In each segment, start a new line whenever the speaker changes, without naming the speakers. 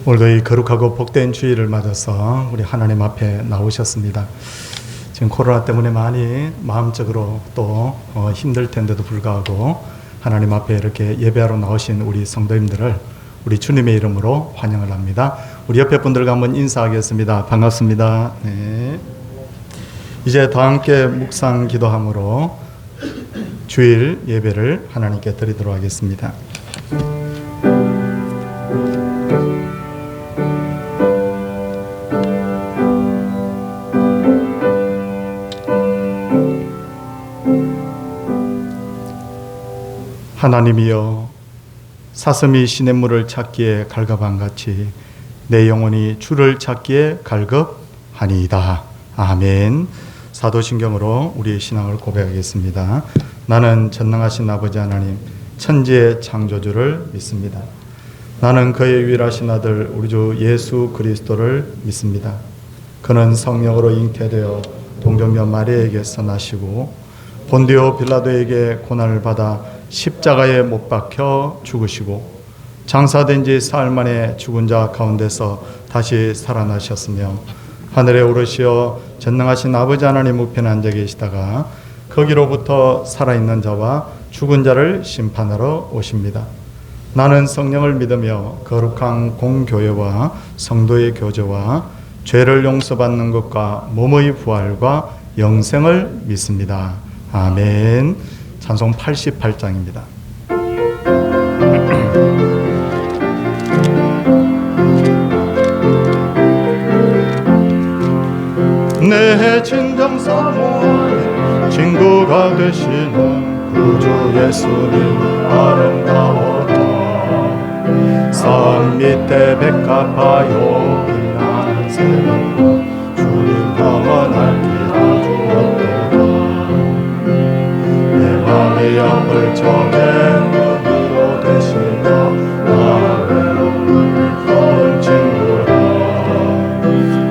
오늘도 이 거룩하고 복된 주일을 맞아서 우리 하나님 앞에 나오셨습니다. 지금 코로나 때문에 많이 마음적으로 또 힘들 텐데도 불구하고 하나님 앞에 이렇게 예배하러 나오신 우리 성도님들을 우리 주님의 이름으로 환영을 합니다. 우리 옆에 분들과 한번 인사하겠습니다. 반갑습니다. 네. 이제 다 함께 묵상 기도함으로 주일 예배를 하나님께 드리도록 하겠습니다. 하나님이여, 사슴이 시냇물을 찾기에 갈급한같이 내 영혼이 주를 찾기에 갈급하니이다. 아멘. 사도신경으로 우리의 신앙을 고백하겠습니다. 나는 전능하신 아버지 하나님, 천지의 창조주를 믿습니다. 나는 그의 유일하신 아들 우리 주 예수 그리스도를 믿습니다. 그는 성령으로 잉태되어 동정녀 마리아에게서 나시고 본디오 빌라도에게 고난을 받아 십자가에 못 박혀 죽으시고 장사된 지 사흘 만에 죽은 자 가운데서 다시 살아나셨으며 하늘에 오르시어 전능하신 아버지 하나님 우편에 앉아 계시다가 거기로부터 살아있는 자와 죽은 자를 심판하러 오십니다. 나는 성령을 믿으며 거룩한 공교회와 성도의 교제와 죄를 용서받는 것과 몸의 부활과 영생을 믿습니다. 아멘. 찬송 88장입니다. 내 진정 사모하는 친구가 되시는 구주 예수님 아름다워라. 산 밑에 백합하여 빛나는 새벽과 주님 영원할 길을 주었도다. 내 맘이 아플 적에 무기로 되시며 나 외로운 좋은 친구라.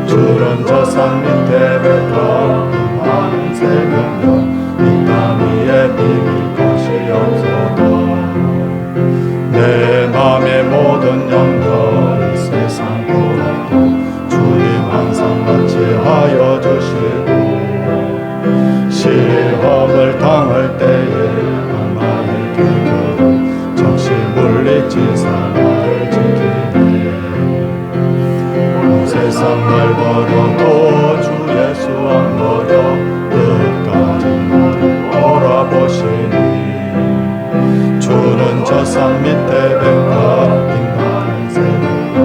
주는 저 산 밑에 백합 빛나는 새벽과 이 땅 위에 비길 것이 없어도 내 맘의 모든 영광 이 세상 보라도 주님 항상 같이 하여 주시고 시험을 당할 때에 악마의 계교로 적시 물리치사 나를 지키네. 온 세상 날 버려도 주 예수 안 버려 끝까지 나를 돌아보시니 주는 저 산 밑에 백합 빛나는 새벽과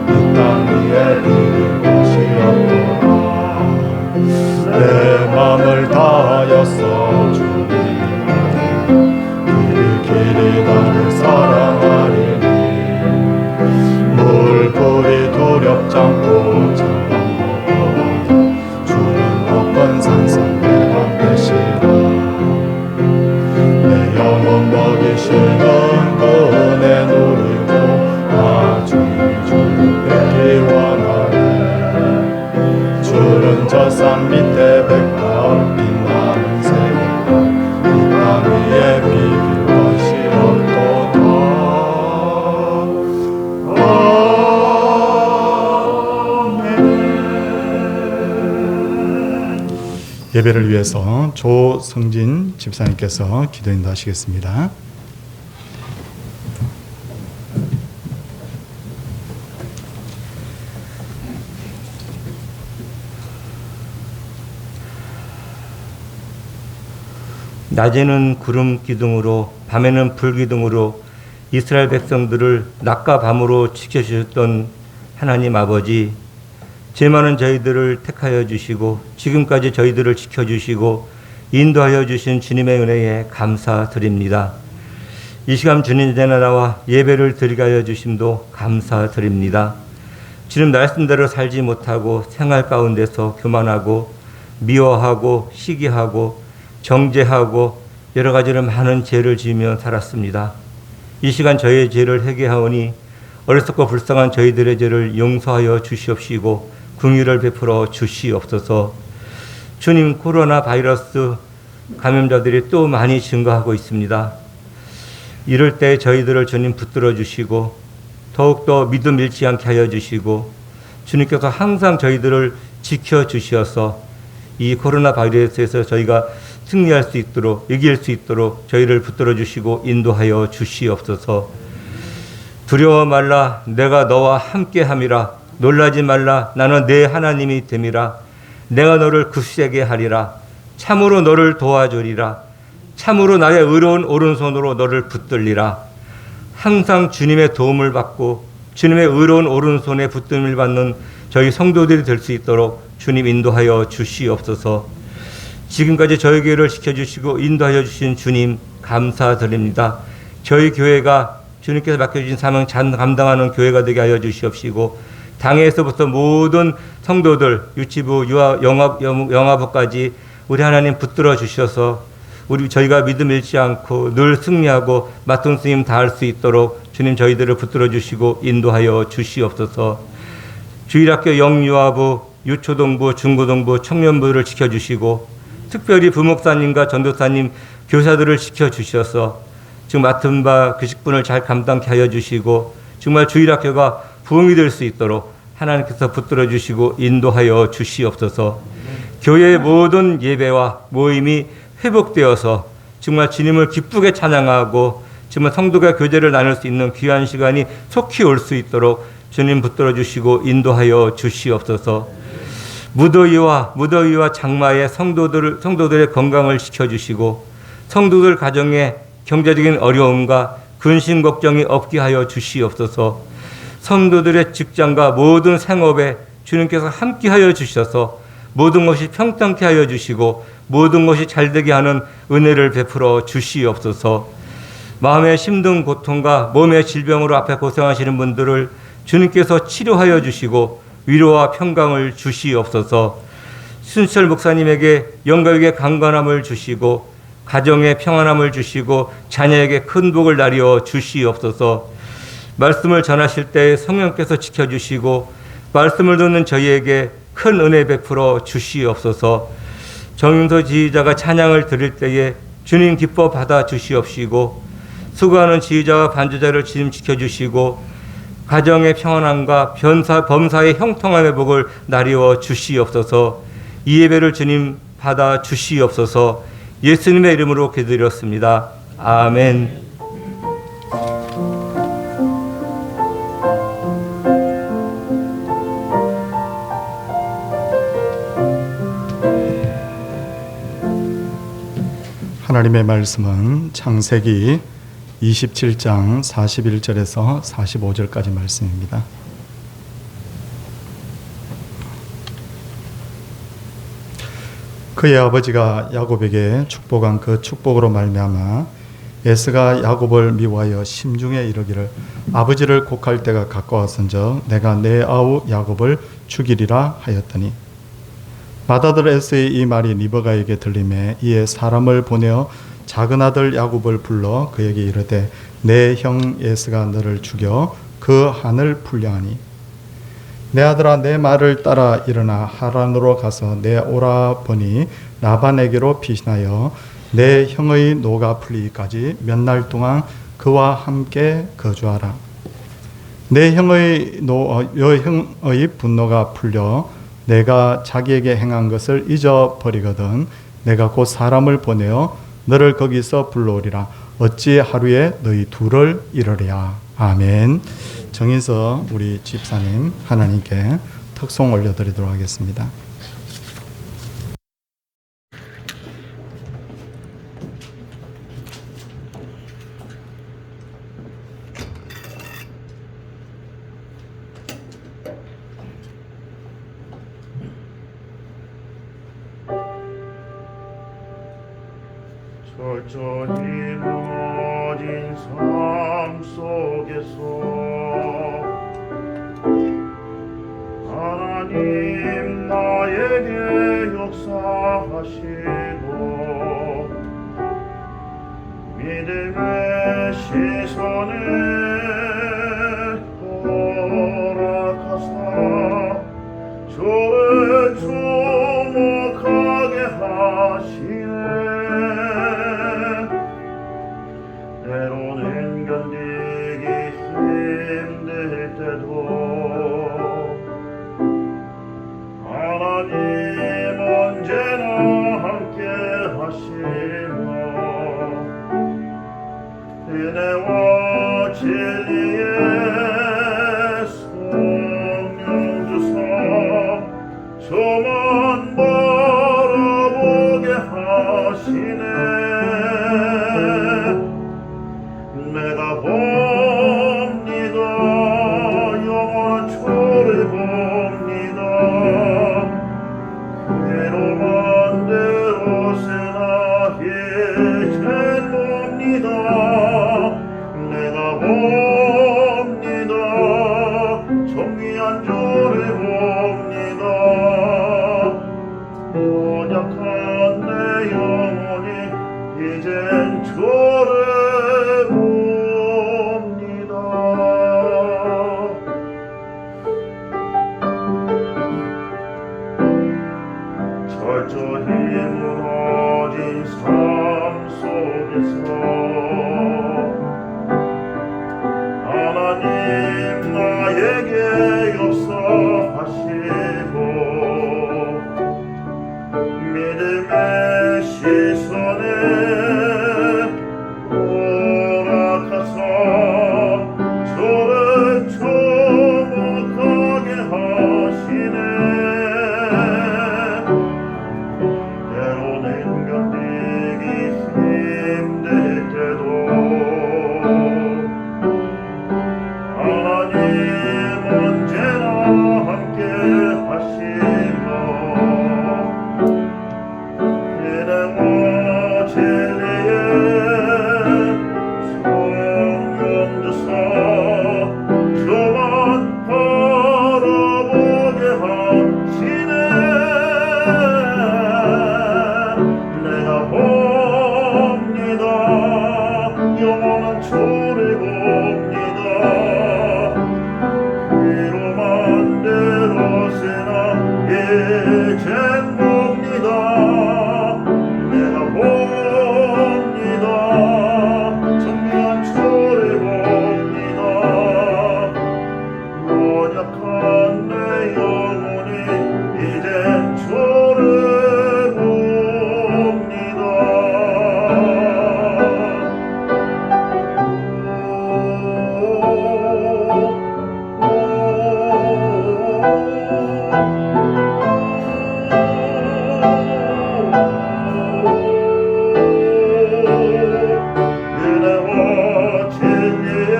이 땅 위에 비길 곳이 없도다. 내 맘을 다하였어 주님 길이 나를 사랑하리니 물불이 두렵지 않고 찬양 먹어봐도 주는 높은 산성 내 맘 되시라. 내 영혼 먹이시는 그 은혜 누리고 나중에 주를 뵙기 원하네. 주는 저 산 밑에 백합 빛나는 새벽과 이 땅 위에 비길 것이 없도다. 아멘. 예배를 위해서 조성진 집사님께서 기도 인도하시겠습니다.
낮에는 구름 기둥으로 밤에는 불 기둥으로 이스라엘 백성들을 낮과 밤으로 지켜주셨던 하나님 아버지, 죄 많은 저희들을 택하여 주시고 지금까지 저희들을 지켜주시고 인도하여 주신 주님의 은혜에 감사드립니다. 이 시간 주님의 나라와 예배를 드리게 하여 주심도 감사드립니다. 주님 말씀대로 살지 못하고 생활 가운데서 교만하고 미워하고 시기하고 정죄하고 여러 가지로 많은 죄를 지으며 살았습니다. 이 시간 저희의 죄를 회개하오니 어리석고 불쌍한 저희들의 죄를 용서하여 주시옵시고 긍휼을 베풀어 주시옵소서. 주님, 코로나 바이러스 감염자들이 또 많이 증가하고 있습니다. 이럴 때 저희들을 주님 붙들어 주시고 더욱더 믿음 잃지 않게 하여 주시고 주님께서 항상 저희들을 지켜주시어서 이 코로나 바이러스에서 저희가 승리할 수 있도록, 이길 수 있도록 저희를 붙들어 주시고 인도하여 주시옵소서. 두려워 말라, 내가 너와 함께함이라. 놀라지 말라, 나는 내 하나님이 됨이라. 내가 너를 굳세게 하리라. 참으로 너를 도와주리라. 참으로 나의 의로운 오른손으로 너를 붙들리라. 항상 주님의 도움을 받고 주님의 의로운 오른손에 붙듦을 받는 저희 성도들이 될 수 있도록 주님 인도하여 주시옵소서. 지금까지 저희 교회를 지켜주시고 인도하여 주신 주님 감사드립니다. 저희 교회가 주님께서 맡겨주신 사명 잘 감당하는 교회가 되게 하여 주시옵시고 당에서부터 모든 성도들 유치부, 영화부까지 우리 하나님 붙들어 주셔서 저희가 믿음 잃지 않고 늘 승리하고 맡은 스님 다할 수 있도록 주님 저희들을 붙들어 주시고 인도하여 주시옵소서. 주일학교 영유아부, 유초동부, 중고동부, 청년부를 지켜주시고 특별히 부목사님과 전도사님, 교사들을 지켜주셔서 지금 맡은 바 교직분을 잘 감당케 하여 주시고 정말 주일학교가 부흥이 될 수 있도록 하나님께서 붙들어 주시고 인도하여 주시옵소서. 교회의 모든 예배와 모임이 회복되어서 정말 주님을 기쁘게 찬양하고 정말 성도가 교제를 나눌 수 있는 귀한 시간이 속히 올 수 있도록 주님 붙들어 주시고 인도하여 주시옵소서. 무더위와 장마에 성도들의 건강을 지켜주시고 성도들 가정에 경제적인 어려움과 근심 걱정이 없게 하여 주시옵소서. 성도들의 직장과 모든 생업에 주님께서 함께 하여 주셔서 모든 것이 평탄케 하여 주시고 모든 것이 잘되게 하는 은혜를 베풀어 주시옵소서. 마음의 힘든 고통과 몸의 질병으로 앞에 고생하시는 분들을 주님께서 치료하여 주시고 위로와 평강을 주시옵소서. 순철 목사님에게 영가육의 강건함을 주시고 가정의 평안함을 주시고 자녀에게 큰 복을 나리어 주시옵소서. 말씀을 전하실 때 성령께서 지켜주시고 말씀을 듣는 저희에게 큰 은혜 베풀어 주시옵소서. 정윤서 지휘자가 찬양을 드릴 때에 주님 기뻐 받아 주시옵시고 수고하는 지휘자와 반주자를 주님 지켜주시고 가정의 평안함과 범사의 형통함의 복을 나리워 주시옵소서. 이 예배를 주님 받아 주시옵소서. 예수님의 이름으로 기도드렸습니다. 아멘.
하나님의 말씀은 창세기 27장 41절에서 45절까지 말씀입니다. 그의 아버지가 야곱에게 축복한 그 축복으로 말미암아 에스가 야곱을 미워하여 심중에 이르기를 아버지를 곡할 때가 가까웠은즉 내가 내 아우 야곱을 죽이리라 하였더니 맏아들 에스의 이 말이 리브가에게 들리매 이에 사람을 보내어 작은 아들 야곱을 불러 그에게 이르되 내 형 에스가 너를 죽여 그 한을 풀려하니 내 아들아 내 말을 따라 일어나 하란으로 가서 내 오라버니 라반에게로 피신하여 내 형의 노가 풀리기까지 몇 날 동안 그와 함께 거주하라. 내 형의 분노가 풀려 내가 자기에게 행한 것을 잊어버리거든 내가 곧 사람을 보내어 너를 거기서 불러오리라. 어찌 하루에 너희 둘을 이르랴. 아멘. 정인서 우리 집사님 하나님께 특송 올려드리도록 하겠습니다.
철저히 무너진 삶 속에서 하나님 나에게 역사하시고 믿음의 시선에 허락하사 저를 주목하게 하시네. 때로는 견디기 힘든 영원한 초를 봅니다. 괴로운 대로세나 이젠 봅니다. 내가 봅니다. 정의한 주를 봅니다. 연약한 내 영혼이 이젠 주를 봅니다. 철저히 무너진 삶 속에서 하나님 나에게 역사하시고 믿음의 시선에 돌아가서 저를 주목하게 하시네. 때로는 견디기 힘들 때도 하나님 언제나 함께 하시며 은혜와 진리의 성령 주사 저만 바라보게 하시네. 내가 봅니다. 영원한 주를 봅니다. 위로만 대로세나 이젠 봅니다. 내가 봅니다. 정리한 주를 봅니다. 연약한 내 영혼이 이젠 주를 봅니다. 은혜와 진리의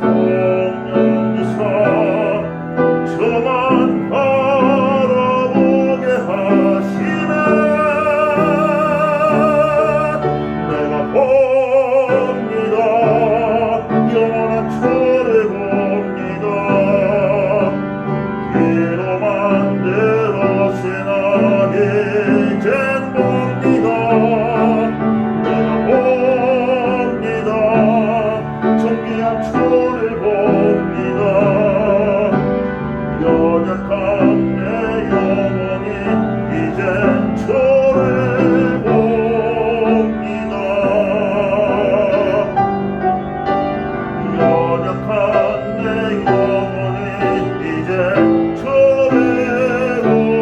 성령 주사 저만 바라보게 하시네. 내가 봅니다. 영원한 주를 봅니다. 기로만 대로세나 이젠 봅니다. 봅니다. 정기한 주를 봅니다. 연약한 내 영혼이 이젠 주를 봅니다. 연약한 내 영혼이 이젠 주를 봅니다.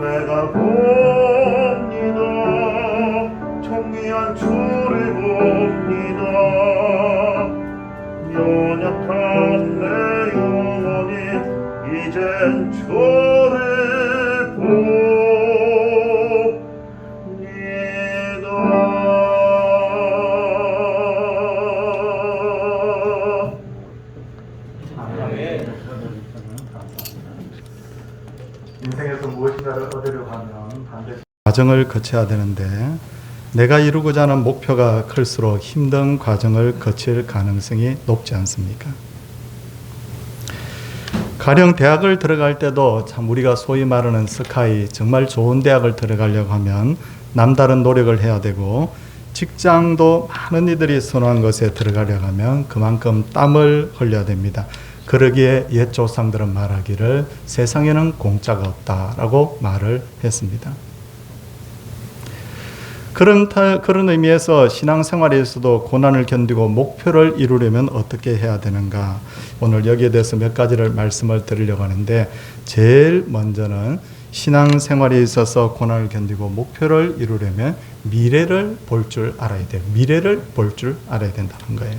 내가 봅니다. 정의한 주를 봅니다. 연약한 내 영혼이 이젠 주를 봅니다.
인생에서 무엇인가를 얻으려고 하면 반드시 과정을 거쳐야 되는데 내가 이루고자 하는 목표가 클수록 힘든 과정을 거칠 가능성이 높지 않습니까? 가령 대학을 들어갈 때도 참 우리가 소위 말하는 스카이, 정말 좋은 대학을 들어가려고 하면 남다른 노력을 해야 되고, 직장도 많은 이들이 선호한 것에 들어가려고 하면 그만큼 땀을 흘려야 됩니다. 그러기에 옛 조상들은 말하기를 세상에는 공짜가 없다라고 말을 했습니다. 그런 의미에서 신앙생활에서도 고난을 견디고 목표를 이루려면 어떻게 해야 되는가, 오늘 여기에 대해서 몇 가지를 말씀을 드리려고 하는데, 제일 먼저는 신앙생활에 있어서 고난을 견디고 목표를 이루려면 미래를 볼 줄 알아야 돼요. 미래를 볼 줄 알아야 된다는 거예요.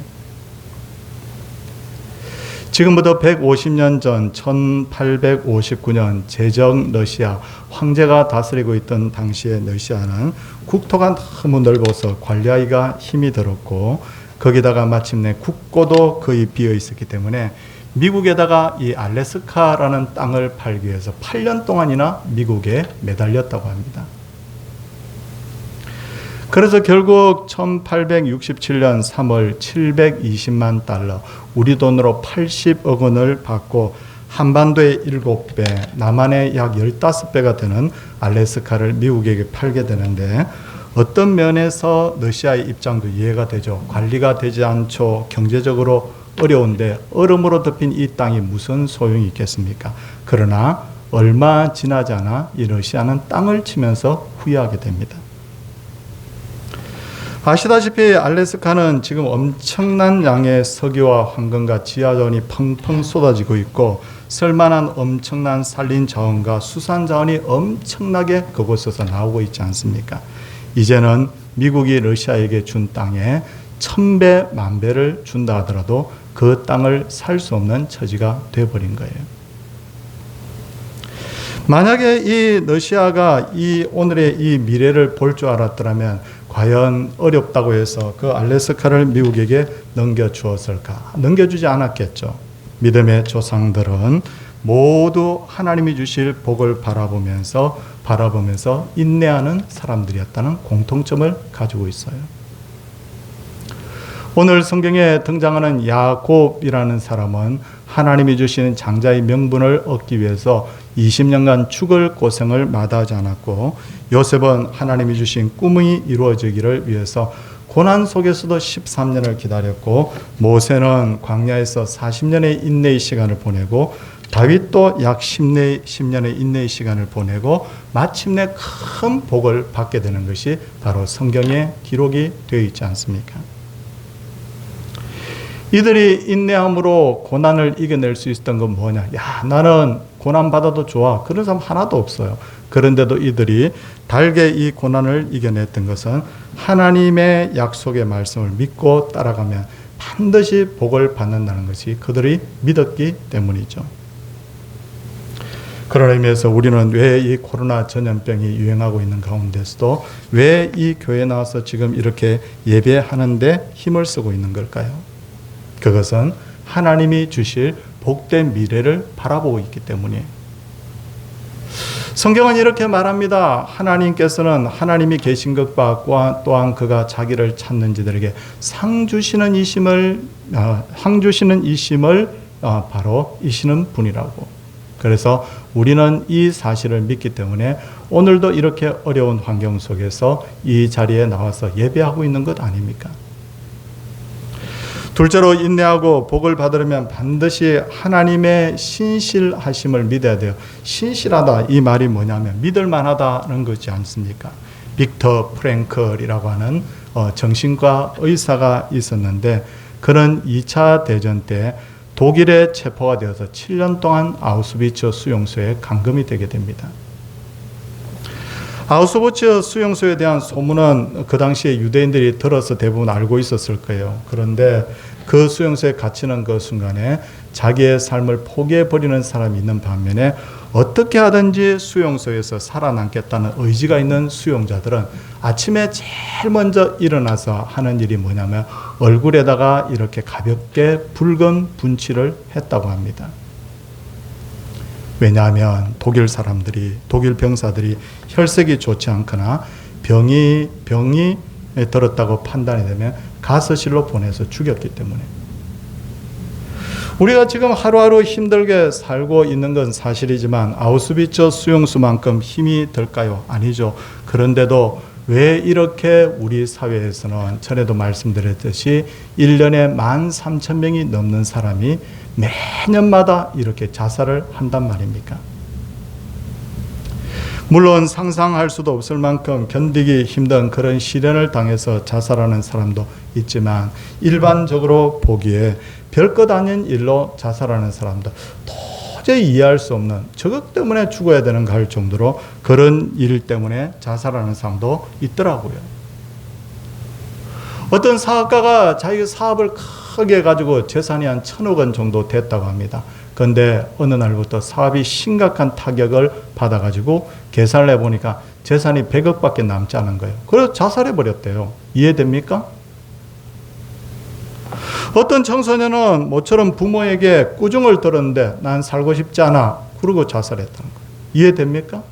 지금부터 150년 전 1859년 제정 러시아 황제가 다스리고 있던 당시의 러시아는 국토가 너무 넓어서 관리하기가 힘이 들었고 거기다가 마침내 국고도 거의 비어 있었기 때문에 미국에다가 이 알래스카라는 땅을 팔기 위해서 8년 동안이나 미국에 매달렸다고 합니다. 그래서 결국 1867년 3월 720만 달러, 우리 돈으로 80억 원을 받고 한반도의 7배, 남한의 약 15배가 되는 알래스카를 미국에게 팔게 되는데 어떤 면에서 러시아의 입장도 이해가 되죠. 관리가 되지 않죠. 경제적으로 어려운데 얼음으로 덮인 이 땅이 무슨 소용이 있겠습니까? 그러나 얼마 지나지 않아 이 러시아는 땅을 치면서 후회하게 됩니다. 아시다시피 알래스카는 지금 엄청난 양의 석유와 황금과 지하자원이 펑펑 쏟아지고 있고 쓸만한 엄청난 산림 자원과 수산 자원이 엄청나게 그곳에서 나오고 있지 않습니까? 이제는 미국이 러시아에게 준 땅에 1000배, 만배를 준다 하더라도 그 땅을 살 수 없는 처지가 되어버린 거예요. 만약에 이 러시아가 이 오늘의 이 미래를 볼 줄 알았더라면 과연 어렵다고 해서 그 알래스카를 미국에게 넘겨주었을까? 넘겨주지 않았겠죠. 믿음의 조상들은 모두 하나님이 주실 복을 바라보면서 인내하는 사람들이었다는 공통점을 가지고 있어요. 오늘 성경에 등장하는 야곱이라는 사람은 하나님이 주시는 장자의 명분을 얻기 위해서 20년간 죽을 고생을 마다하지 않았고, 요셉은 하나님이 주신 꿈이 이루어지기를 위해서 고난 속에서도 13년을 기다렸고, 모세는 광야에서 40년의 인내의 시간을 보내고, 다윗도 약 10년의 인내의 시간을 보내고 마침내 큰 복을 받게 되는 것이 바로 성경에 기록이 되어 있지 않습니까? 이들이 인내함으로 고난을 이겨낼 수 있었던 건 뭐냐? 야, 나는 고난받아도 좋아. 그런 사람 하나도 없어요. 그런데도 이들이 달게 이 고난을 이겨냈던 것은 하나님의 약속의 말씀을 믿고 따라가면 반드시 복을 받는다는 것이 그들이 믿었기 때문이죠. 그런 의미에서 우리는 왜 이 코로나 전염병이 유행하고 있는 가운데서도 왜 이 교회에 나와서 지금 이렇게 예배하는데 힘을 쓰고 있는 걸까요? 그것은 하나님이 주실 복된 미래를 바라보고 있기 때문이에요. 성경은 이렇게 말합니다. 하나님께서는 하나님이 계신 것과 또한 그가 자기를 찾는 자들에게 상 주시는 이심을 바로 이시는 분이라고. 그래서 우리는 이 사실을 믿기 때문에 오늘도 이렇게 어려운 환경 속에서 이 자리에 나와서 예배하고 있는 것 아닙니까? 둘째로 인내하고 복을 받으려면 반드시 하나님의 신실하심을 믿어야 돼요. 신실하다 이 말이 뭐냐면 믿을 만하다는 거지 않습니까? 빅터 프랭클이라고 하는 정신과 의사가 있었는데 그는 2차 대전 때 독일에 체포가 되어서 7년 동안 아우슈비츠 수용소에 감금이 되게 됩니다. 아우슈비츠 수용소에 대한 소문은 그 당시에 유대인들이 들어서 대부분 알고 있었을 거예요. 그런데 그 수용소에 갇히는 그 순간에 자기의 삶을 포기해버리는 사람이 있는 반면에 어떻게 하든지 수용소에서 살아남겠다는 의지가 있는 수용자들은 아침에 제일 먼저 일어나서 하는 일이 뭐냐면 얼굴에다가 이렇게 가볍게 붉은 분칠을 했다고 합니다. 왜냐하면 독일 병사들이 혈색이 좋지 않거나 병이 들었다고 판단이 되면 가스실로 보내서 죽였기 때문에. 우리가 지금 하루하루 힘들게 살고 있는 건 사실이지만 아우슈비츠 수용소만큼 힘이 들까요? 아니죠. 그런데도 왜 이렇게 우리 사회에서는 전에도 말씀드렸듯이 1년에 13,000명이 넘는 사람이 매년마다 이렇게 자살을 한단 말입니까? 물론 상상할 수도 없을 만큼 견디기 힘든 그런 시련을 당해서 자살하는 사람도 있지만 일반적으로 보기에 별것 아닌 일로 자살하는 사람도 도저히 이해할 수 없는 저것 때문에 죽어야 되는가 할 정도로 그런 일 때문에 자살하는 사람도 있더라고요. 어떤 사업가가 자기 사업을 크게 가지고 재산이 한 1,000억 원 정도 됐다고 합니다. 그런데 어느 날부터 사업이 심각한 타격을 받아가지고 계산을 해보니까 재산이 100억밖에 남지 않은 거예요. 그래서 자살해버렸대요. 이해됩니까? 어떤 청소년은 모처럼 부모에게 꾸중을 들었는데 난 살고 싶지 않아. 그러고 자살했다는 거예요. 이해됩니까?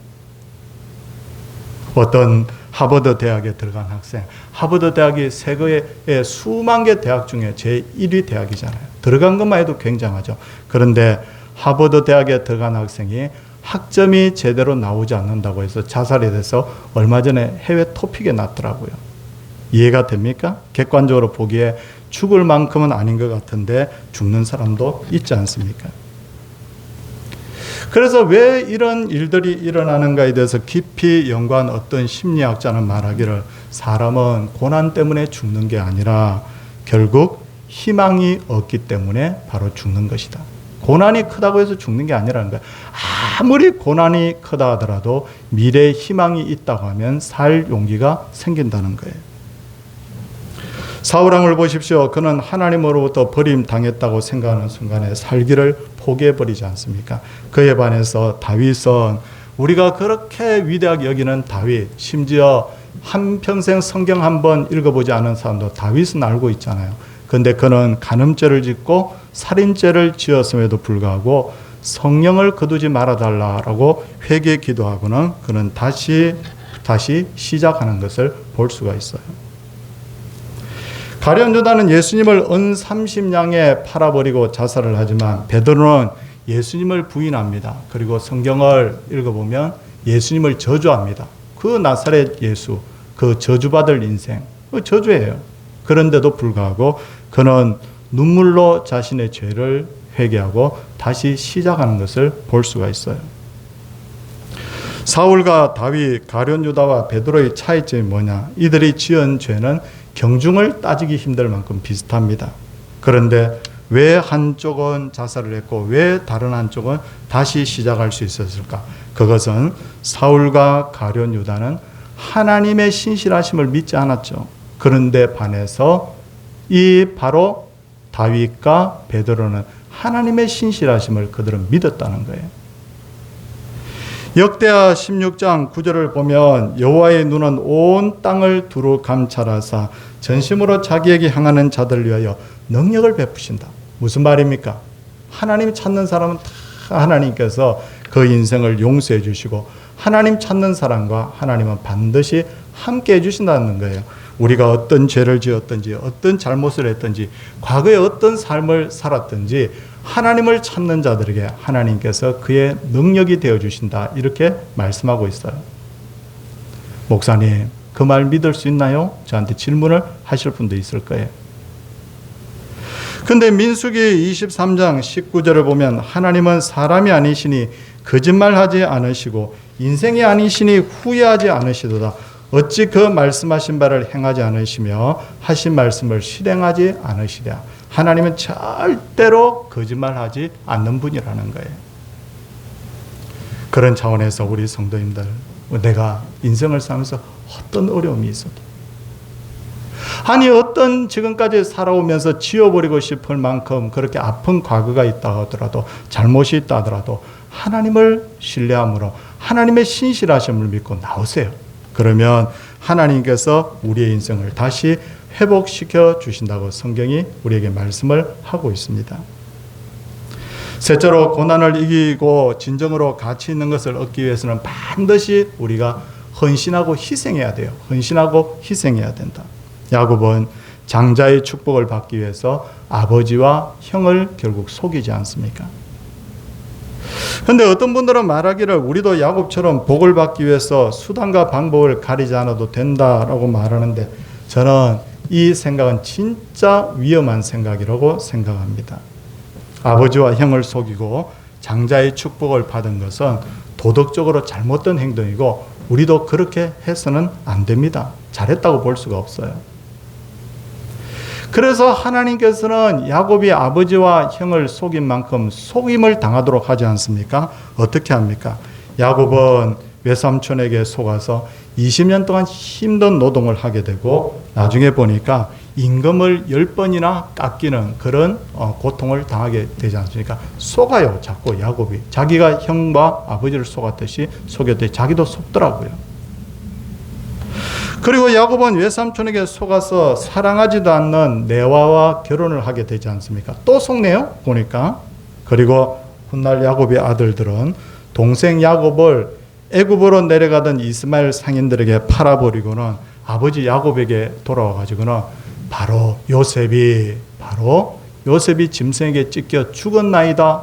어떤 하버드 대학에 들어간 학생. 하버드 대학이 세계의 수만 개 대학 중에 제1위 대학이잖아요. 들어간 것만 해도 굉장하죠. 그런데 하버드 대학에 들어간 학생이 학점이 제대로 나오지 않는다고 해서 자살이 돼서 얼마 전에 해외 토픽에 났더라고요. 이해가 됩니까? 객관적으로 보기에 죽을 만큼은 아닌 것 같은데 죽는 사람도 있지 않습니까? 그래서 왜 이런 일들이 일어나는가에 대해서 깊이 연구한 어떤 심리학자는 말하기를 사람은 고난 때문에 죽는 게 아니라 결국 희망이 없기 때문에 바로 죽는 것이다. 고난이 크다고 해서 죽는 게 아니라는 거야. 아무리 고난이 크다 하더라도 미래에 희망이 있다고 하면 살 용기가 생긴다는 거예요. 사울왕을 보십시오. 그는 하나님으로부터 버림당했다고 생각하는 순간에 살기를 포기해버리지 않습니까? 그에 반해서 다윗은 우리가 그렇게 위대하게 여기는 다윗, 심지어 한평생 성경 한번 읽어보지 않은 사람도 다윗은 알고 있잖아요. 그런데 그는 간음죄를 짓고 살인죄를 지었음에도 불구하고 성령을 거두지 말아달라고 회개 기도하고는 그는 다시 시작하는 것을 볼 수가 있어요. 가룟 유다는 예수님을 은 30냥에 팔아버리고 자살을 하지만 베드로는 예수님을 부인합니다. 그리고 성경을 읽어보면 예수님을 저주합니다. 그 나사렛 예수, 그 저주받을 인생, 그 저주예요. 그런데도 불구하고 그는 눈물로 자신의 죄를 회개하고 다시 시작하는 것을 볼 수가 있어요. 사울과 다윗, 가룟 유다와 베드로의 차이점이 뭐냐? 이들이 지은 죄는 경중을 따지기 힘들 만큼 비슷합니다. 그런데 왜 한쪽은 자살을 했고 왜 다른 한쪽은 다시 시작할 수 있었을까? 그것은 사울과 가룟 유다는 하나님의 신실하심을 믿지 않았죠. 그런데 반해서 이 바로 다윗과 베드로는 하나님의 신실하심을 그들은 믿었다는 거예요. 역대하 16장 9절을 보면 여호와의 눈은 온 땅을 두루 감찰하사 전심으로 자기에게 향하는 자들을 위하여 능력을 베푸신다. 무슨 말입니까? 하나님 찾는 사람은 다 하나님께서 그 인생을 용서해 주시고 하나님 찾는 사람과 하나님은 반드시 함께 해주신다는 거예요. 우리가 어떤 죄를 지었든지 어떤 잘못을 했든지 과거에 어떤 삶을 살았든지 하나님을 찾는 자들에게 하나님께서 그의 능력이 되어주신다 이렇게 말씀하고 있어요. 목사님 그 말 믿을 수 있나요? 저한테 질문을 하실 분도 있을 거예요. 근데 민수기 23장 19절을 보면 하나님은 사람이 아니시니 거짓말하지 않으시고 인생이 아니시니 후회하지 않으시도다. 어찌 그 말씀하신 바를 행하지 않으시며 하신 말씀을 실행하지 않으시랴. 하나님은 절대로 거짓말하지 않는 분이라는 거예요. 그런 차원에서 우리 성도님들, 내가 인생을 살면서 어떤 어려움이 있어도 아니 어떤 지금까지 살아오면서 지워버리고 싶을 만큼 그렇게 아픈 과거가 있다 하더라도 잘못이 있다 하더라도 하나님을 신뢰함으로 하나님의 신실하심을 믿고 나오세요. 그러면 하나님께서 우리의 인생을 다시 회복시켜 주신다고 성경이 우리에게 말씀을 하고 있습니다. 셋째로 고난을 이기고 진정으로 가치 있는 것을 얻기 위해서는 반드시 우리가 헌신하고 희생해야 돼요. 헌신하고 희생해야 된다. 야곱은 장자의 축복을 받기 위해서 아버지와 형을 결국 속이지 않습니까? 그런데 어떤 분들은 말하기를 우리도 야곱처럼 복을 받기 위해서 수단과 방법을 가리지 않아도 된다라고 말하는데 저는 이 생각은 진짜 위험한 생각이라고 생각합니다. 아버지와 형을 속이고 장자의 축복을 받은 것은 도덕적으로 잘못된 행동이고 우리도 그렇게 해서는 안 됩니다. 잘했다고 볼 수가 없어요. 그래서 하나님께서는 야곱이 아버지와 형을 속인 만큼 속임을 당하도록 하지 않습니까? 어떻게 합니까? 야곱은 외삼촌에게 속아서 20년 동안 힘든 노동을 하게 되고 나중에 보니까 임금을 10번이나 깎이는 그런 고통을 당하게 되지 않습니까? 속아요, 자꾸 야곱이. 자기가 형과 아버지를 속았듯이 속였더니 자기도 속더라고요. 그리고 야곱은 외삼촌에게 속아서 사랑하지도 않는 레아와 결혼을 하게 되지 않습니까? 또 속네요, 보니까. 그리고 훗날 야곱의 아들들은 동생 야곱을 애굽으로 내려가던 이스마엘 상인들에게 팔아버리고는 아버지 야곱에게 돌아와 가지고는 바로 요셉이 짐승에게 찢겨 죽었나이다.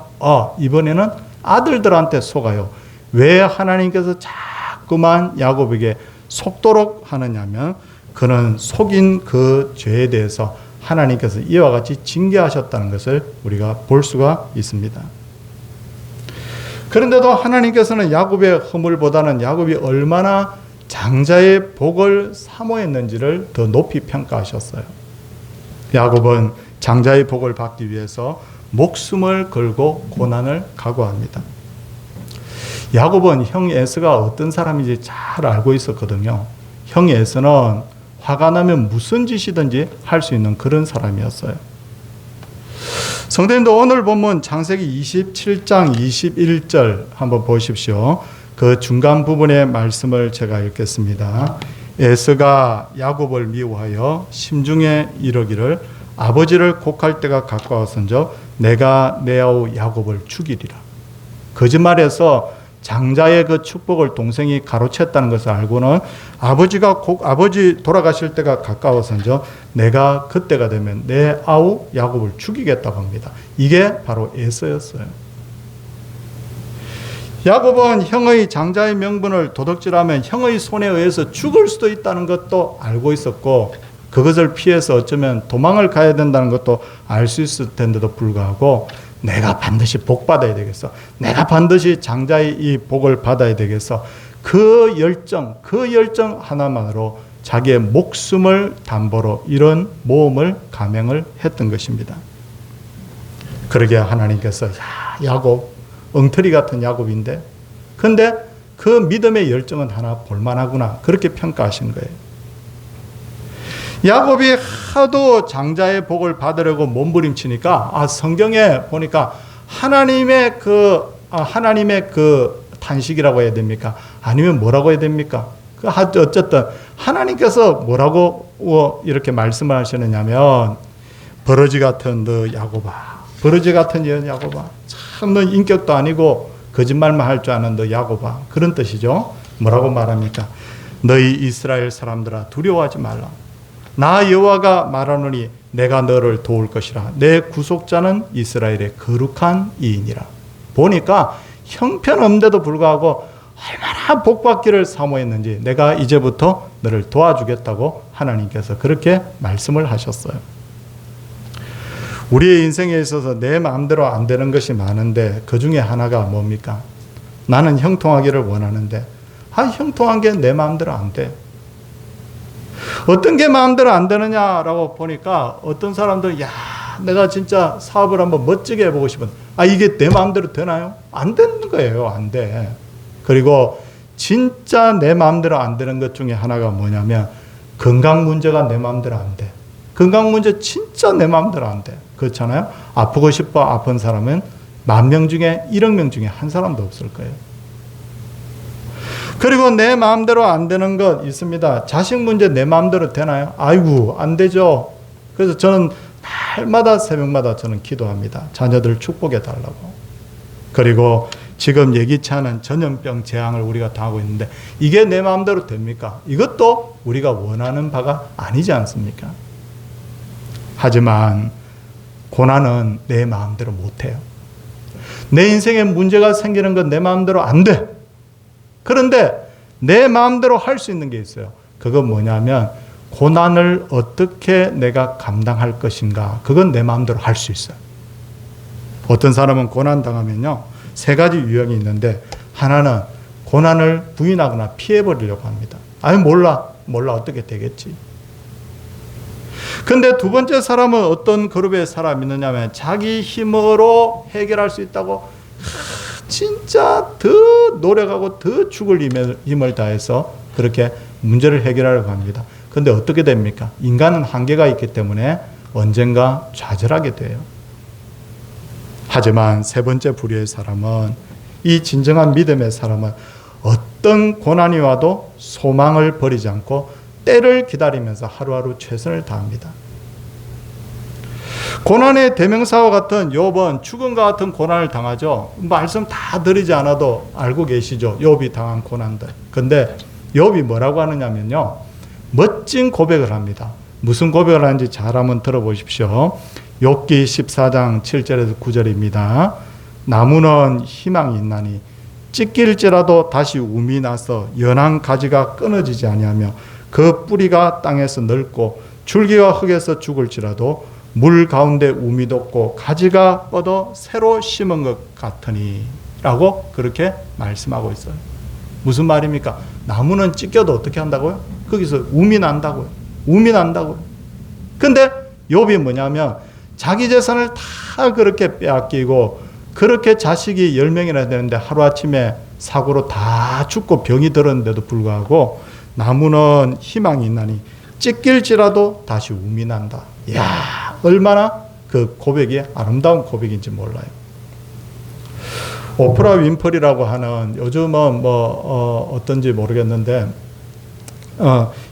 이번에는 아들들한테 속아요. 왜 하나님께서 자꾸만 야곱에게 속도록 하느냐면 그는 속인 그 죄에 대해서 하나님께서 이와 같이 징계하셨다는 것을 우리가 볼 수가 있습니다. 그런데도 하나님께서는 야곱의 허물보다는 야곱이 얼마나 장자의 복을 사모했는지를 더 높이 평가하셨어요. 야곱은 장자의 복을 받기 위해서 목숨을 걸고 고난을 각오합니다. 야곱은 형 에서가 어떤 사람인지 잘 알고 있었거든요. 형 에서는 화가 나면 무슨 짓이든지 할 수 있는 그런 사람이었어요. 성도님도 오늘 본문 창세기 27장 21절 한번 보십시오. 그 중간 부분의 말씀을 제가 읽겠습니다. 에서가 야곱을 미워하여 심중에 이르기를 아버지를 곡할 때가 가까웠은즉 내가 내 아우 야곱을 죽이리라. 거짓말해서 장자의 그 축복을 동생이 가로챘다는 것을 알고는 아버지 돌아가실 때가 가까워서인즉 내가 그때가 되면 내 아우 야곱을 죽이겠다고 합니다. 이게 바로 에서였어요. 야곱은 형의 장자의 명분을 도둑질하면 형의 손에 의해서 죽을 수도 있다는 것도 알고 있었고 그것을 피해서 어쩌면 도망을 가야 된다는 것도 알 수 있을 텐데도 불구하고 내가 반드시 복 받아야 되겠어. 내가 반드시 장자의 이 복을 받아야 되겠어. 그 열정 하나만으로 자기의 목숨을 담보로 이런 모험을 감행을 했던 것입니다. 그러게 하나님께서 야곱, 엉터리 같은 야곱인데 근데 그 믿음의 열정은 하나 볼만하구나 그렇게 평가하신 거예요. 야곱이 하도 장자의 복을 받으려고 몸부림치니까 성경에 보니까 하나님의 그 탄식이라고 해야 됩니까? 아니면 뭐라고 해야 됩니까? 어쨌든 하나님께서 뭐라고 이렇게 말씀을 하시느냐면 버러지 같은 너 야곱아, 버러지 같은 야곱아, 참 너 인격도 아니고 거짓말만 할 줄 아는 너 야곱아, 그런 뜻이죠. 뭐라고 말합니까? 너희 이스라엘 사람들아 두려워하지 말라. 나 여호와가 말하노니 내가 너를 도울 것이라. 내 구속자는 이스라엘의 거룩한 이인이라. 보니까 형편없는데도 불구하고 얼마나 복받기를 사모했는지 내가 이제부터 너를 도와주겠다고 하나님께서 그렇게 말씀을 하셨어요. 우리의 인생에 있어서 내 마음대로 안 되는 것이 많은데 그 중에 하나가 뭡니까? 나는 형통하기를 원하는데 형통한 게 내 마음대로 안 돼. 어떤 게 마음대로 안 되느냐라고 보니까 어떤 사람들은 내가 진짜 사업을 한번 멋지게 해보고 싶은 이게 내 마음대로 되나요? 안 되는 거예요. 안 돼. 그리고 진짜 내 마음대로 안 되는 것 중에 하나가 뭐냐면 건강 문제가 내 마음대로 안 돼. 건강 문제 진짜 내 마음대로 안 돼. 그렇잖아요. 아프고 싶어 아픈 사람은 10,000명 중에 1억 명 중에 한 사람도 없을 거예요. 그리고 내 마음대로 안 되는 것 있습니다. 자식 문제 내 마음대로 되나요? 아이고 안 되죠. 그래서 저는 날마다 새벽마다 저는 기도합니다. 자녀들 축복해 달라고. 그리고 지금 예기치 않은 전염병 재앙을 우리가 당하고 있는데 이게 내 마음대로 됩니까? 이것도 우리가 원하는 바가 아니지 않습니까? 하지만 고난은 내 마음대로 못해요. 내 인생에 문제가 생기는 건 내 마음대로 안 돼. 그런데 내 마음대로 할 수 있는 게 있어요. 그건 뭐냐면 고난을 어떻게 내가 감당할 것인가. 그건 내 마음대로 할 수 있어요. 어떤 사람은 고난 당하면요 3가지 유형이 있는데 하나는 고난을 부인하거나 피해버리려고 합니다. 몰라 어떻게 되겠지. 근데 두 번째 사람은 어떤 그룹의 사람이 있느냐면 자기 힘으로 해결할 수 있다고 진짜 더 노력하고 더 죽을 힘을 다해서 그렇게 문제를 해결하려고 합니다. 근데 어떻게 됩니까? 인간은 한계가 있기 때문에 언젠가 좌절하게 돼요. 하지만 세 번째 부류의 사람은, 이 진정한 믿음의 사람은 어떤 고난이 와도 소망을 버리지 않고 때를 기다리면서 하루하루 최선을 다합니다. 고난의 대명사와 같은 욥은 죽음과 같은 고난을 당하죠. 말씀 다 드리지 않아도 알고 계시죠, 욥이 당한 고난들. 근데 욥이 뭐라고 하느냐면요, 멋진 고백을 합니다. 무슨 고백을 하는지 잘 한번 들어보십시오. 욥기 14장 7절에서 9절입니다. 나무는 희망이 있나니 찢길지라도 다시 움이 나서 연한 가지가 끊어지지 아니하며 그 뿌리가 땅에서 넓고 줄기가 흙에서 죽을지라도 물 가운데 움이 돋고 가지가 뻗어 새로 심은 것 같으니 라고 그렇게 말씀하고 있어요. 무슨 말입니까? 나무는 찢겨도 어떻게 한다고요? 거기서 움이 난다고요. 움이 난다고요. 근데 욥이 뭐냐면 자기 재산을 다 그렇게 빼앗기고 그렇게 자식이 10명이나 되는데 하루아침에 사고로 다 죽고 병이 들었는데도 불구하고 나무는 희망이 있나니 찢길지라도 다시 움이 난다. 이야, 얼마나 그 고백이 아름다운 고백인지 몰라요. 오프라 윈프리라고 하는, 요즘은 어떤지 모르겠는데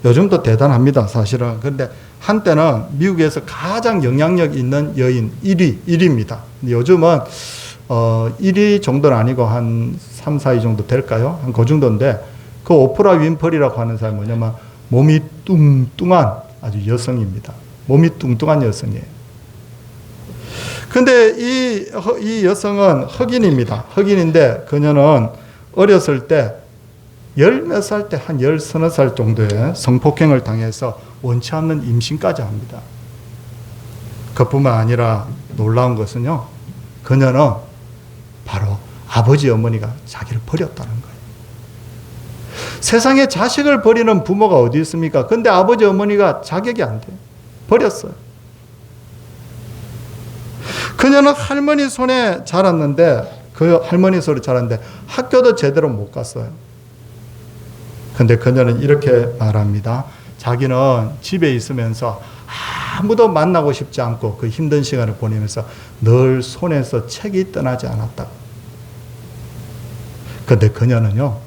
요즘도 대단합니다, 사실은. 근데 한때는 미국에서 가장 영향력 있는 여인 1위입니다. 요즘은 1위 정도는 아니고 한 3, 4위 정도 될까요? 한 그 정도인데, 그 오프라 윈프리라고 하는 사람이 뭐냐면 몸이 뚱뚱한 아주 여성입니다. 몸이 뚱뚱한 여성이에요. 근데 이 여성은 흑인입니다. 흑인인데 그녀는 어렸을 때 열몇 살 때 한 13살 정도의 성폭행을 당해서 원치 않는 임신까지 합니다. 그뿐만 아니라 놀라운 것은요, 그녀는 바로 아버지 어머니가 자기를 버렸다는 거예요. 세상에 자식을 버리는 부모가 어디 있습니까? 근데 아버지 어머니가 자격이 안 돼요. 버렸어요. 그녀는 할머니 손에 자랐는데, 그 할머니 손에 자랐는데 학교도 제대로 못 갔어요. 근데 그녀는 이렇게 말합니다. 자기는 집에 있으면서 아무도 만나고 싶지 않고 그 힘든 시간을 보내면서 늘 손에서 책이 떠나지 않았다고. 근데 그녀는요,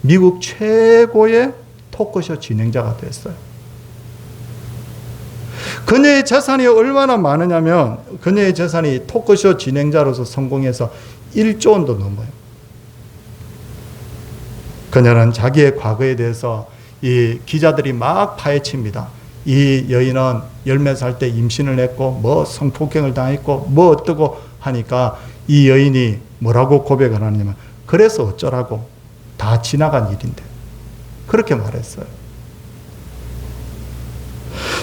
미국 최고의 토크쇼 진행자가 됐어요. 그녀의 재산이 얼마나 많으냐면, 그녀의 재산이 토크쇼 진행자로서 성공해서 1조 원도 넘어요. 그녀는 자기의 과거에 대해서 이 기자들이 막 파헤칩니다. 이 여인은 10몇 살 때 임신을 했고 뭐 성폭행을 당했고 뭐 어떠고 하니까 이 여인이 뭐라고 고백을 하냐면, 그래서 어쩌라고, 다 지나간 일인데, 그렇게 말했어요.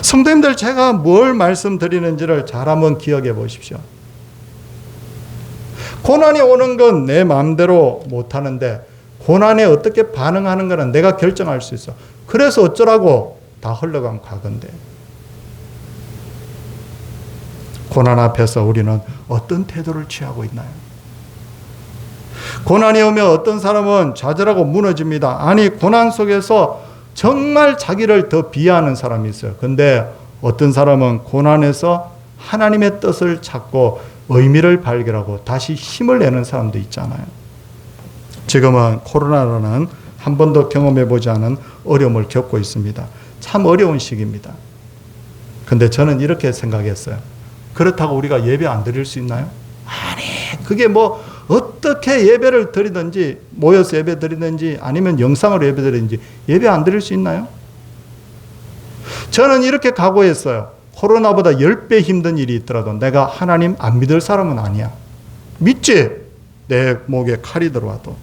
성도님들, 제가 뭘 말씀드리는지를 잘 한번 기억해 보십시오. 고난이 오는 건 내 마음대로 못하는데 고난에 어떻게 반응하는 것은 내가 결정할 수 있어. 그래서 어쩌라고, 다 흘러간 과거인데. 고난 앞에서 우리는 어떤 태도를 취하고 있나요? 고난이 오면 어떤 사람은 좌절하고 무너집니다. 아니, 고난 속에서 정말 자기를 더 비하하는 사람이 있어요. 근데 어떤 사람은 고난에서 하나님의 뜻을 찾고 의미를 발견하고 다시 힘을 내는 사람도 있잖아요. 지금은 코로나라는 한 번도 경험해보지 않은 어려움을 겪고 있습니다. 참 어려운 시기입니다. 근데 저는 이렇게 생각했어요. 그렇다고 우리가 예배 안 드릴 수 있나요? 아니, 그게 뭐 어떻게 예배를 드리든지, 모여서 예배 드리든지 아니면 영상으로 예배 드리든지 예배 안 드릴 수 있나요? 저는 이렇게 각오했어요. 코로나보다 10배 힘든 일이 있더라도 내가 하나님 안 믿을 사람은 아니야. 믿지? 내 목에 칼이 들어와도.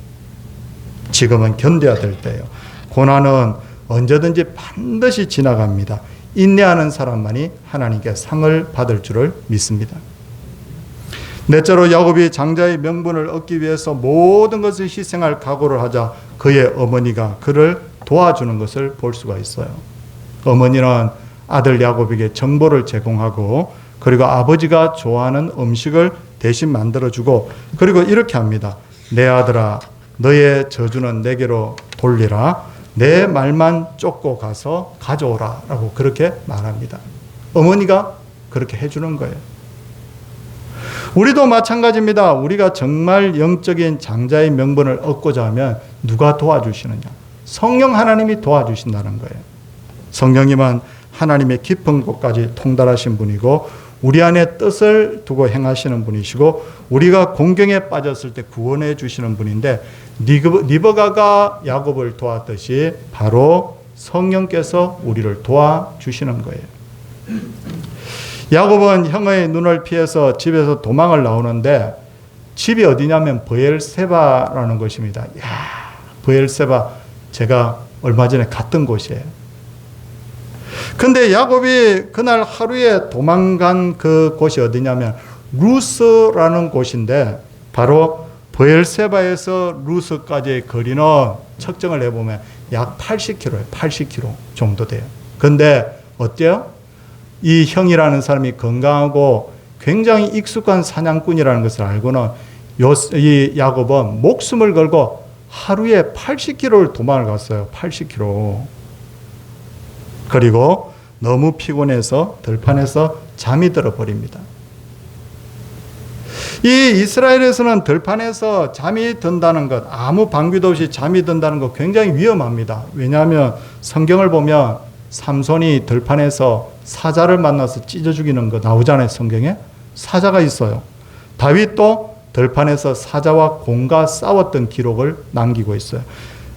지금은 견뎌야 될 때예요. 고난은 언제든지 반드시 지나갑니다. 인내하는 사람만이 하나님께 상을 받을 줄을 믿습니다. 넷째로, 야곱이 장자의 명분을 얻기 위해서 모든 것을 희생할 각오를 하자 그의 어머니가 그를 도와주는 것을 볼 수가 있어요. 어머니는 아들 야곱에게 정보를 제공하고 그리고 아버지가 좋아하는 음식을 대신 만들어주고 그리고 이렇게 합니다. 내 아들아 너의 저주는 내게로 돌리라. 내 말만 쫓고 가서 가져오라 라고 그렇게 말합니다. 어머니가 그렇게 해주는 거예요. 우리도 마찬가지입니다. 우리가 정말 영적인 장자의 명분을 얻고자 하면 누가 도와주시느냐? 성령 하나님이 도와주신다는 거예요. 성령님은 하나님의 깊은 곳까지 통달하신 분이고 우리 안에 뜻을 두고 행하시는 분이시고 우리가 공경에 빠졌을 때 구원해 주시는 분인데 리브가가 야곱을 도왔듯이 바로 성령께서 우리를 도와주시는 거예요. 야곱은 형의 눈을 피해서 집에서 도망을 나오는데 집이 어디냐면 브엘세바라는 곳입니다. 야, 브엘세바 제가 얼마 전에 갔던 곳이에요. 근데 야곱이 그날 하루에 도망간 그 곳이 어디냐면 루스라는 곳인데 바로 브엘세바에서 루스까지의 거리는 측정을 해보면 약 80km예요. 80km 정도 돼요. 근데 어때요? 이 형이라는 사람이 건강하고 굉장히 익숙한 사냥꾼이라는 것을 알고는 이 야곱은 목숨을 걸고 하루에 80km를 도망을 갔어요. 80km. 그리고 너무 피곤해서 들판에서 잠이 들어버립니다. 이 이스라엘에서는 들판에서 잠이 든다는 것, 아무 방비도 없이 잠이 든다는 것 굉장히 위험합니다. 왜냐하면 성경을 보면 삼손이 들판에서 사자를 만나서 찢어 죽이는 거 나오잖아요. 성경에 사자가 있어요. 다윗도 들판에서 사자와 곰과 싸웠던 기록을 남기고 있어요.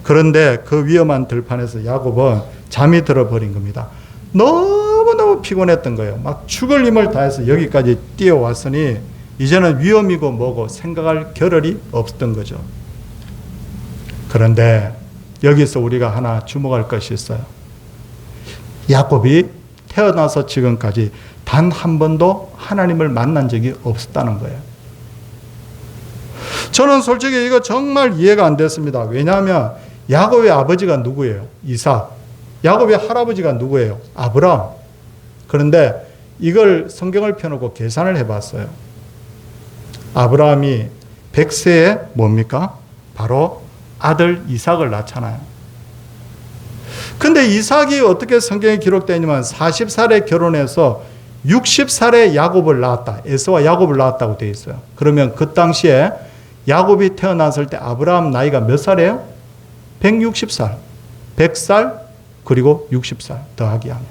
그런데 그 위험한 들판에서 야곱은 잠이 들어버린 겁니다. 너무너무 피곤했던 거예요. 막 죽을 힘을 다해서 여기까지 뛰어왔으니 이제는 위험이고 뭐고 생각할 겨를이 없었던 거죠. 그런데 여기서 우리가 하나 주목할 것이 있어요. 야곱이 태어나서 지금까지 단 한 번도 하나님을 만난 적이 없었다는 거예요. 저는 솔직히 이거 정말 이해가 안 됐습니다. 왜냐하면 야곱의 아버지가 누구예요? 이삭. 야곱의 할아버지가 누구예요? 아브라함. 그런데 이걸 성경을 펴놓고 계산을 해봤어요. 아브라함이 100세에 뭡니까? 바로 아들 이삭을 낳잖아요. 근데 이삭이 어떻게 성경에 기록되어 있냐면 40살에 결혼해서 60살에 야곱을 낳았다. 에서와 야곱을 낳았다고 되어 있어요. 그러면 그 당시에 야곱이 태어났을 때 아브라함 나이가 몇 살이에요? 160살. 100살 그리고 60살 더하기 하면.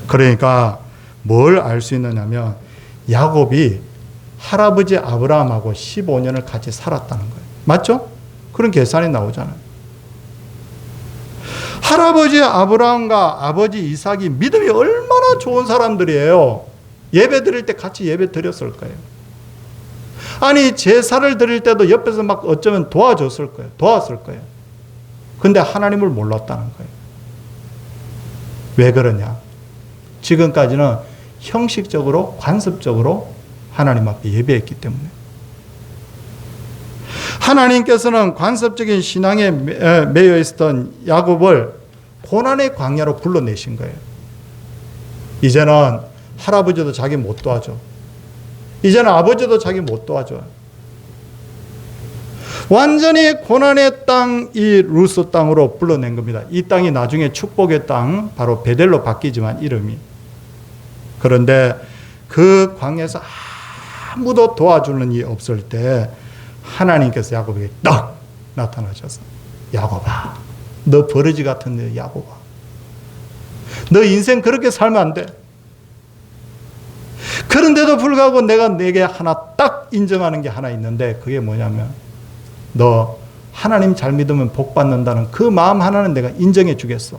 그러니까 뭘 알 수 있느냐면 야곱이 할아버지 아브라함하고 15년을 같이 살았다는 거예요. 맞죠? 그런 계산이 나오잖아요. 할아버지 아브라함과 아버지 이삭이 믿음이 얼마나 좋은 사람들이에요. 예배 드릴 때 같이 예배 드렸을 거예요. 아니 제사를 드릴 때도 옆에서 막 어쩌면 도와줬을 거예요. 도왔을 거예요. 근데 하나님을 몰랐다는 거예요. 왜 그러냐? 지금까지는 형식적으로 관습적으로 하나님 앞에 예배했기 때문에. 하나님께서는 관습적인 신앙에 매여 있었던 야곱을 고난의 광야로 불러내신 거예요. 이제는 할아버지도 자기 못 도와줘. 이제는 아버지도 자기 못 도와줘. 완전히 고난의 땅, 이 루스 땅으로 불러낸 겁니다. 이 땅이 나중에 축복의 땅, 바로 베델로 바뀌지만 이름이. 그런데 그 광야에서 아무도 도와주는 이 없을 때 하나님께서 야곱에게 딱 나타나셔서 야곱아, 너 버러지 같은 내 야곱아, 너 인생 그렇게 살면 안 돼. 그런데도 불구하고 내가 내게 하나 딱 인정하는 게 하나 있는데 그게 뭐냐면 너 하나님 잘 믿으면 복 받는다는 그 마음 하나는 내가 인정해 주겠어.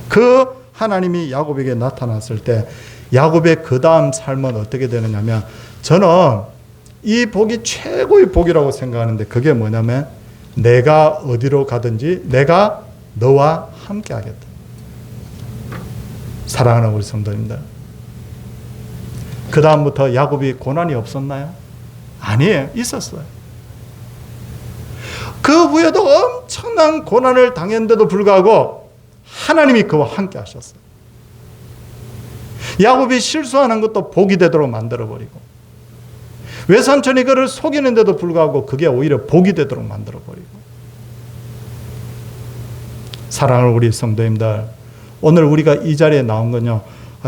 그 하나님이 야곱에게 나타났을 때 야곱의 그 다음 삶은 어떻게 되느냐면 저는 이 복이 최고의 복이라고 생각하는데 그게 뭐냐면 내가 어디로 가든지 내가 너와 함께 하겠다. 사랑하는 우리 성도님들, 그 다음부터 야곱이 고난이 없었나요? 아니에요. 있었어요. 그 후에도 엄청난 고난을 당했는데도 불구하고 하나님이 그와 함께 하셨어요. 야곱이 실수하는 것도 복이 되도록 만들어버리고, 외삼촌이 그를 속이는데도 불구하고 그게 오히려 복이 되도록 만들어버리고. 사랑하는 우리 성도님들, 오늘 우리가 이 자리에 나온 건요,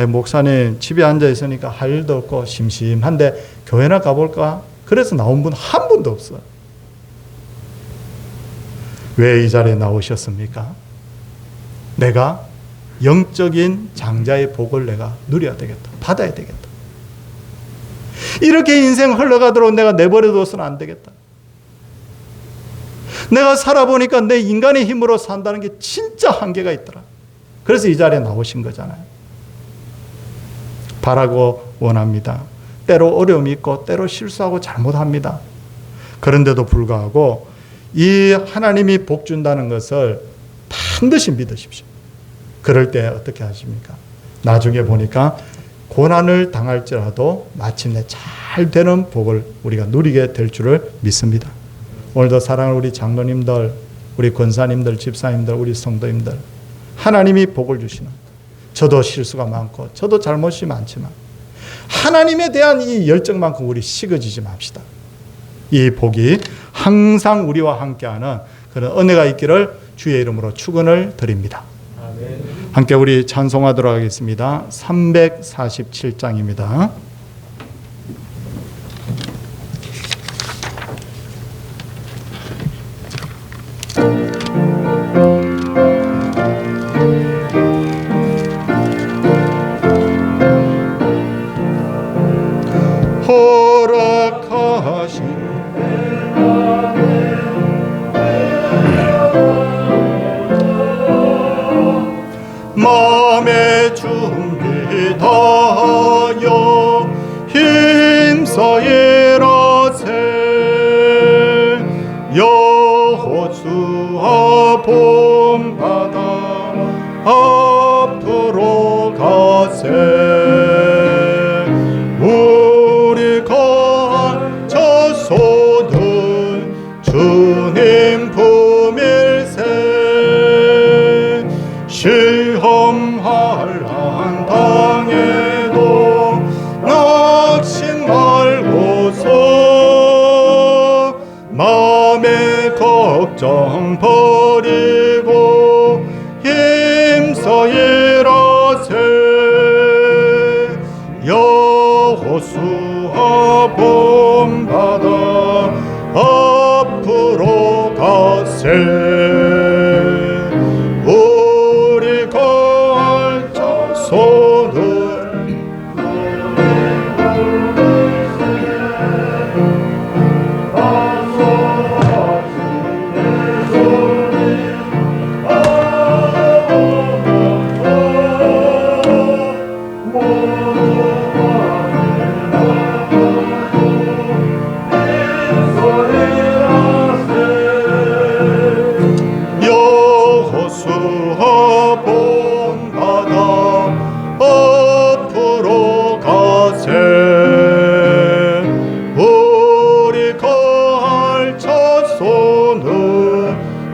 목사님 집에 앉아 있으니까 할 일도 없고 심심한데 교회나 가볼까? 그래서 나온 분 한 분도 없어요. 왜 이 자리에 나오셨습니까? 내가 영적인 장자의 복을 내가 누려야 되겠다. 받아야 되겠다. 이렇게 인생 흘러가도록 내가 내버려둬서는 안 되겠다. 내가 살아보니까 내 인간의 힘으로 산다는 게 진짜 한계가 있더라. 그래서 이 자리에 나오신 거잖아요. 바라고 원합니다. 때로 어려움이 있고 때로 실수하고 잘못합니다. 그런데도 불구하고 이 하나님이 복 준다는 것을 반드시 믿으십시오. 그럴 때 어떻게 하십니까? 나중에 보니까 고난을 당할지라도 마침내 잘 되는 복을 우리가 누리게 될 줄을 믿습니다. 오늘도 사랑하는 우리 장로님들, 우리 권사님들, 집사님들, 우리 성도님들, 하나님이 복을 주시는, 저도 실수가 많고 저도 잘못이 많지만 하나님에 대한 이 열정만큼 우리 식어지지 맙시다. 이 복이 항상 우리와 함께하는 그런 은혜가 있기를 주의 이름으로 축원을 드립니다. 아멘. 함께 우리 찬송하도록 하겠습니다. 347장입니다.
마음의 준비 다하여 힘써 일하세. 여호수아 본받아 앞으로 가세. 우리 거쳐 쏟은 주님 품일세. 시험할 당해도 낙심 말고서 마음의 걱정 버리고 힘써 일하세. 여호수아 본받아 앞으로 가세.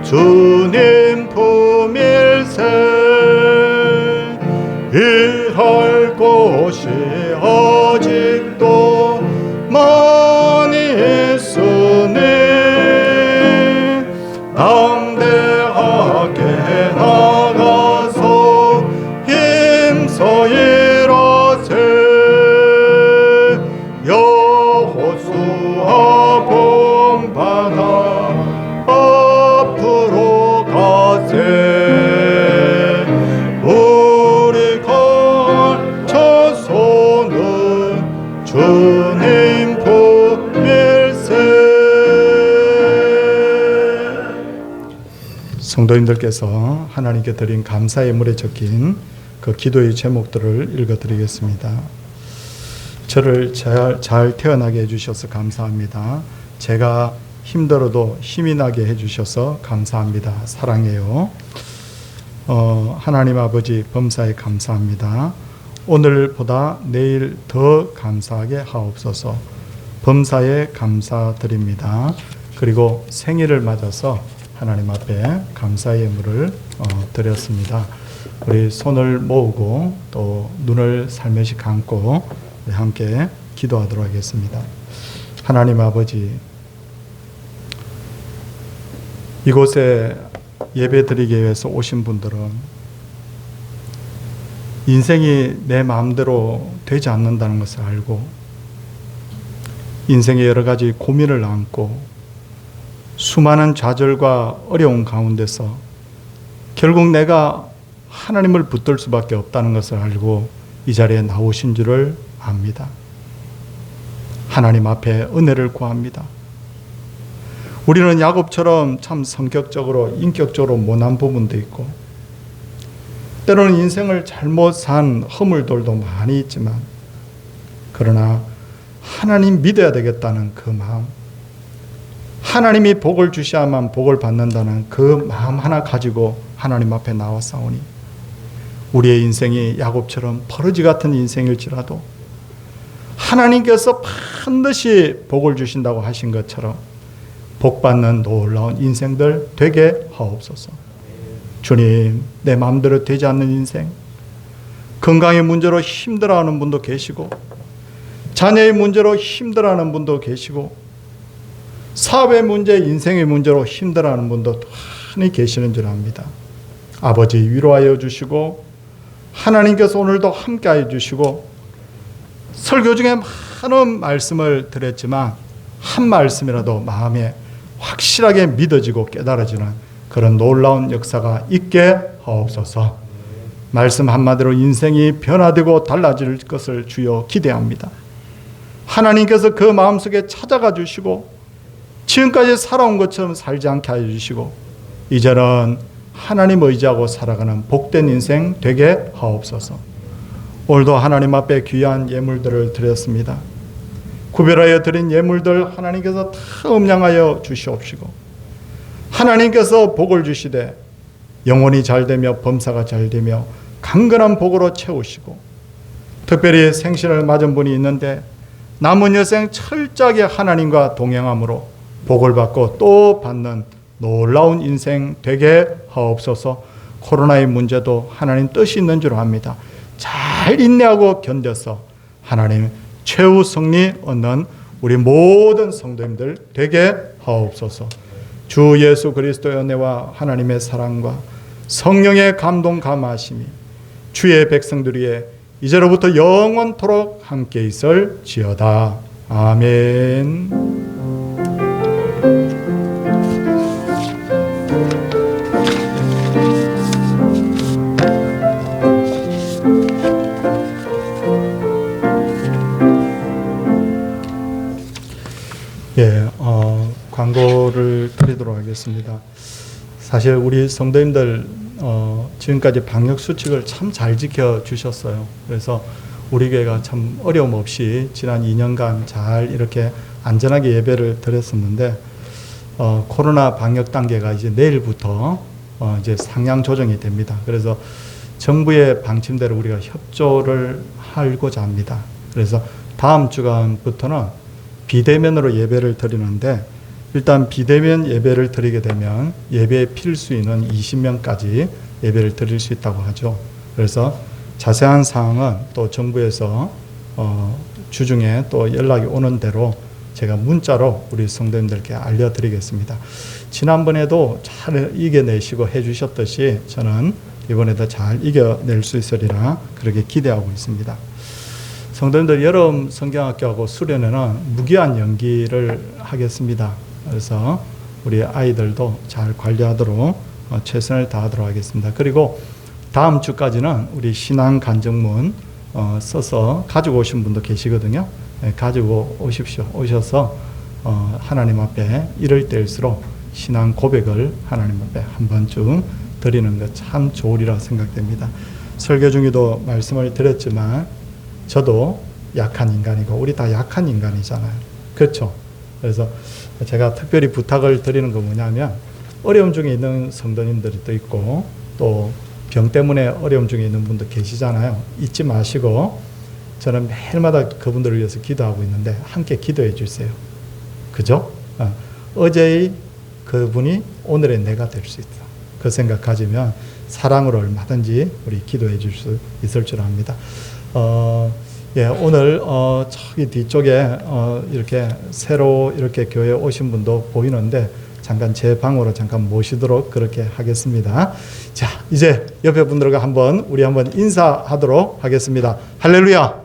주님 품일세. 일할 곳이 아직도 많이 있으니 담대하게 나가서 힘써 일하세. 여호수아 본받아 앞으로 가세. 우리 걸쳐 쏘는 주님 품일세.
성도님들께서 하나님께 드린 감사의 예물에 적힌 그 기도의 제목들을 읽어드리겠습니다. 저를 잘 태어나게 해주셔서 감사합니다. 제가 힘들어도 힘이 나게 해주셔서 감사합니다. 사랑해요. 하나님 아버지 범사에 감사합니다. 오늘보다 내일 더 감사하게 하옵소서. 범사에 감사드립니다. 그리고 생일을 맞아서 하나님 앞에 감사의 예물을 드렸습니다. 우리 손을 모으고 또 눈을 살며시 감고 우리 함께 기도하도록 하겠습니다. 하나님 아버지, 이곳에 예배드리기 위해서 오신 분들은 인생이 내 마음대로 되지 않는다는 것을 알고 인생의 여러 가지 고민을 안고 수많은 좌절과 어려운 가운데서 결국 내가 하나님을 붙들 수밖에 없다는 것을 알고 이 자리에 나오신 줄을 압니다. 하나님 앞에 은혜를 구합니다. 우리는 야곱처럼 참 성격적으로 인격적으로 모난 부분도 있고 때로는 인생을 잘못 산 허물들도 많이 있지만 그러나 하나님 믿어야 되겠다는 그 마음, 하나님이 복을 주셔야만 복을 받는다는 그 마음 하나 가지고 하나님 앞에 나왔사오니 우리의 인생이 야곱처럼 버러지 같은 인생일지라도 하나님께서 반드시 복을 주신다고 하신 것처럼 복받는 놀라운 인생들 되게 하옵소서. 주님, 내 마음대로 되지 않는 인생, 건강의 문제로 힘들어하는 분도 계시고 자녀의 문제로 힘들어하는 분도 계시고 사업의 문제, 인생의 문제로 힘들어하는 분도 많이 계시는 줄 압니다. 아버지 위로하여 주시고 하나님께서 오늘도 함께하여 주시고 설교 중에 많은 말씀을 드렸지만 한 말씀이라도 마음에 확실하게 믿어지고 깨달아지는 그런 놀라운 역사가 있게 하옵소서. 말씀 한마디로 인생이 변화되고 달라질 것을 주여 기대합니다. 하나님께서 그 마음속에 찾아가 주시고 지금까지 살아온 것처럼 살지 않게 하여 주시고 이제는 하나님 의지하고 살아가는 복된 인생 되게 하옵소서. 오늘도 하나님 앞에 귀한 예물들을 드렸습니다. 구별하여 드린 예물들 하나님께서 다 음량하여 주시옵시고 하나님께서 복을 주시되 영혼이 잘되며 범사가 잘되며 강건한 복으로 채우시고 특별히 생신을 맞은 분이 있는데 남은 여생 철저하게 하나님과 동행함으로 복을 받고 또 받는 놀라운 인생 되게 하옵소서. 코로나의 문제도 하나님 뜻이 있는 줄 압니다. 잘 인내하고 견뎌서 하나님 최후 승리 얻는 우리 모든 성도님들 되게 하옵소서. 주 예수 그리스도의 은혜와 하나님의 사랑과 성령의 감동 감화하심이 주의 백성들 위에 이제로부터 영원토록 함께 있을지어다. 아멘. 광고를 드리도록 하겠습니다. 사실 우리 성도님들 지금까지 방역 수칙을 참 잘 지켜주셨어요. 그래서 우리 교회가 참 어려움 없이 지난 2년간 잘 이렇게 안전하게 예배를 드렸었는데 코로나 방역 단계가 이제 내일부터 이제 상향 조정이 됩니다. 그래서 정부의 방침대로 우리가 협조를 하고자 합니다. 그래서 다음 주간부터는 비대면으로 예배를 드리는데 일단 비대면 예배를 드리게 되면 예배 필수인은 20명까지 예배를 드릴 수 있다고 하죠. 그래서 자세한 사항은 또 정부에서 주중에 또 연락이 오는 대로 제가 문자로 우리 성도님들께 알려드리겠습니다. 지난번에도 잘 이겨내시고 해주셨듯이 저는 이번에도 잘 이겨낼 수 있으리라 그렇게 기대하고 있습니다. 성도님들 여름 성경학교하고 수련회는 무기한 연기를 하겠습니다. 그래서 우리 아이들도 잘 관리하도록 최선을 다하도록 하겠습니다. 그리고 다음 주까지는 우리 신앙 간증문 써서 가지고 오신 분도 계시거든요. 가지고 오십시오. 오셔서 하나님 앞에 이럴 때일수록 신앙 고백을 하나님 앞에 한 번쯤 드리는 것 참 좋으리라 생각됩니다. 설교 중에도 말씀을 드렸지만 저도 약한 인간이고 우리 다 약한 인간이잖아요. 그렇죠? 그래서 제가 특별히 부탁을 드리는 건 뭐냐면 어려움 중에 있는 성도님들이 또 있고 또 병 때문에 어려움 중에 있는 분도 계시잖아요. 잊지 마시고 저는 매일마다 그분들을 위해서 기도하고 있는데 함께 기도해 주세요. 그죠? 어제의 그분이 오늘의 내가 될 수 있다. 그 생각 가지면 사랑으로 얼마든지 우리 기도해 줄 수 있을 줄 압니다. 예, 오늘 저기 뒤쪽에 이렇게 새로 이렇게 교회에 오신 분도 보이는데 잠깐 제 방으로 잠깐 모시도록 그렇게 하겠습니다. 자, 이제 옆에 분들과 한번 인사하도록 하겠습니다. 할렐루야.